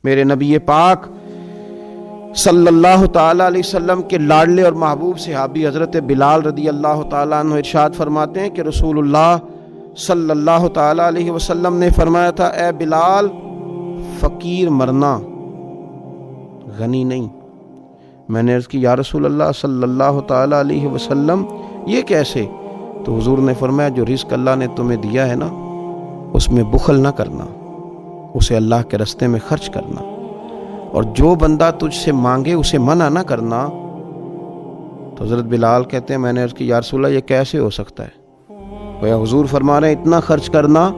میرے نبی پاک صلی اللہ تعالیٰ علیہ وسلم کے لاڈلے اور محبوب صحابی حضرت بلال رضی اللہ تعالیٰ عنہ ارشاد فرماتے ہیں کہ رسول اللہ صلی اللہ تعالیٰ علیہ وسلم نے فرمایا تھا، اے بلال، فقیر مرنا، غنی نہیں۔ میں نے عرض کی، یا رسول اللہ صلی اللہ تعالیٰ علیہ وسلم یہ کیسے؟ تو حضور نے فرمایا، جو رزق اللہ نے تمہیں دیا ہے نا، اس میں بخل نہ کرنا، اسے اللہ کے راستے میں خرچ کرنا، اور جو بندہ تجھ سے مانگے اسے منع نہ کرنا۔ تو حضرت بلال کہتے ہیں، میں نے عرض کی، یا رسول اللہ یہ کیسے ہو سکتا ہے؟ گویا حضور فرما رہے ہیں اتنا خرچ کرنا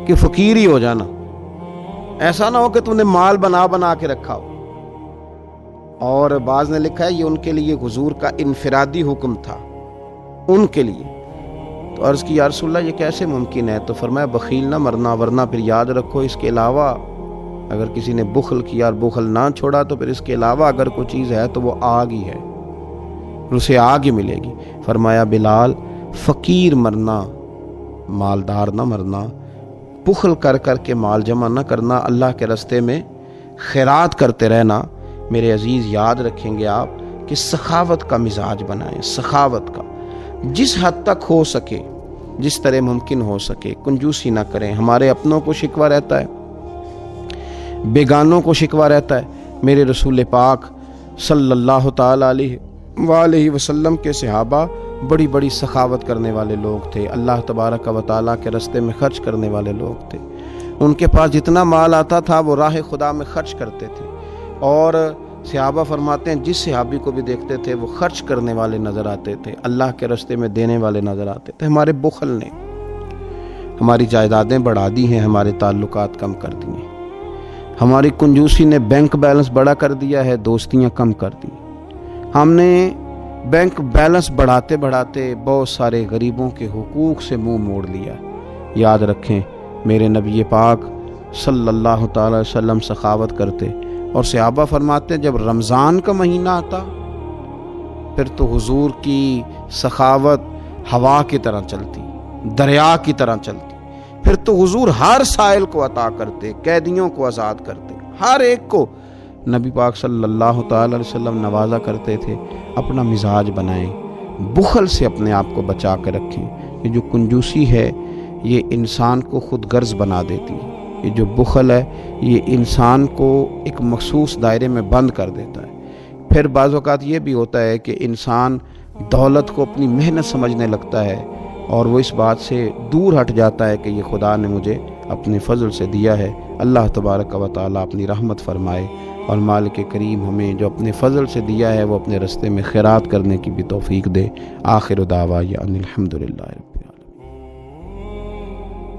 کہ فقیر ہی ہو جانا، ایسا نہ ہو کہ تم نے مال بنا بنا کے رکھا ہو۔ اور بعض نے لکھا ہے یہ ان کے لیے حضور کا انفرادی حکم تھا، ان کے لیے۔ تو عرض کی، یا رسول اللہ یہ کیسے ممکن ہے؟ تو فرمایا، بخیل نہ مرنا، ورنہ پھر یاد رکھو اس کے علاوہ اگر کسی نے بخل کیا اور بخل نہ چھوڑا تو پھر اس کے علاوہ اگر کوئی چیز ہے تو وہ آگ ہی ہے، اسے آگ ہی ملے گی۔ فرمایا، بلال، فقیر مرنا، مالدار نہ مرنا، بخل کر کر کے مال جمع نہ کرنا، اللہ کے راستے میں خیرات کرتے رہنا۔ میرے عزیز، یاد رکھیں گے آپ کہ سخاوت کا مزاج بنائیں، سخاوت کا جس حد تک ہو سکے، جس طرح ممکن ہو سکے، کنجوسی نہ کریں۔ ہمارے اپنوں کو شکوہ رہتا ہے، بیگانوں کو شکوہ رہتا ہے۔ میرے رسول پاک صلی اللہ تعالیٰ علیہ وآلہ وسلم کے صحابہ بڑی بڑی سخاوت کرنے والے لوگ تھے، اللہ تبارک و تعالیٰ کے راستے میں خرچ کرنے والے لوگ تھے۔ ان کے پاس جتنا مال آتا تھا وہ راہ خدا میں خرچ کرتے تھے، اور صحابہ فرماتے ہیں جس صحابی کو بھی دیکھتے تھے وہ خرچ کرنے والے نظر آتے تھے، اللہ کے راستے میں دینے والے نظر آتے تھے۔ ہمارے بخل نے ہماری جائیدادیں بڑھا دی ہیں، ہمارے تعلقات کم کر دی ہیں، ہماری کنجوسی نے بینک بیلنس بڑا کر دیا ہے، دوستیاں کم کر دی۔ ہم نے بینک بیلنس بڑھاتے بڑھاتے بہت سارے غریبوں کے حقوق سے منہ موڑ لیا۔ یاد رکھیں، میرے نبی پاک صلی اللہ تعالی وسلم سخاوت کرتے، اور صحابہ فرماتے جب رمضان کا مہینہ آتا پھر تو حضور کی سخاوت ہوا کی طرح چلتی، دریا کی طرح چلتی۔ پھر تو حضور ہر سائل کو عطا کرتے، قیدیوں کو آزاد کرتے، ہر ایک کو نبی پاک صلی اللہ تعالی علیہ وسلم نوازا کرتے تھے۔ اپنا مزاج بنائیں، بخل سے اپنے آپ کو بچا کے رکھیں۔ یہ جو کنجوسی ہے یہ انسان کو خود غرض بنا دیتی ہے، یہ جو بخل ہے یہ انسان کو ایک مخصوص دائرے میں بند کر دیتا ہے۔ پھر بعض اوقات یہ بھی ہوتا ہے کہ انسان دولت کو اپنی محنت سمجھنے لگتا ہے، اور وہ اس بات سے دور ہٹ جاتا ہے کہ یہ خدا نے مجھے اپنے فضل سے دیا ہے۔ اللہ تبارک و تعالیٰ اپنی رحمت فرمائے، اور مالک کریم ہمیں جو اپنے فضل سے دیا ہے وہ اپنے راستے میں خیرات کرنے کی بھی توفیق دے۔ آخر دعوانا ان الحمدللہ۔